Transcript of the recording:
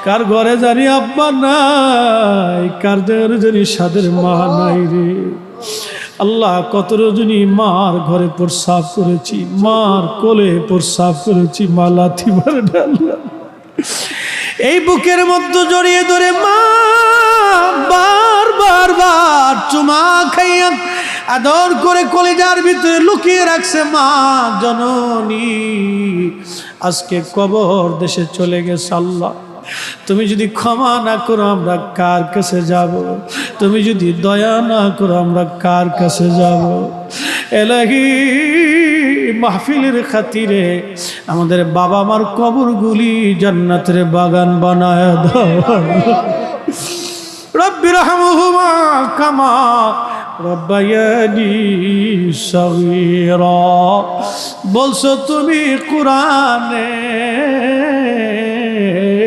কার ঘরে জানি আব্বা নাই, কার ঘরে জানি সাদের মা নাই রে আল্লাহ। কত রজনী মার ঘরে প্রস্রাব করেছি, মার কোলে প্রস্রাব করেছি, মা লাথি মারে আল্লাহ। এই বুকের মধ্যে জড়িয়ে ধরে মা বার চুমা খাইয়া আদর করে কলিজার ভিতরে লুকিয়ে রাখছে মা জননী। আজকে কবর দেশে চলে গেছে আল্লাহ। তুমি যদি ক্ষমা না করো আমরা কার কাছে যাব? তুমি যদি দয়া না করো আমরা কার কাছে যাব? এলাহি মাহফিলের খাতিরে আমাদের বাবা মার কবরগুলি জান্নাতের বাগান বানায় দাও। রব্বি রহমহুমা কামা রব্বায়ানি সগীরা। বলছো তুমি কোরআনে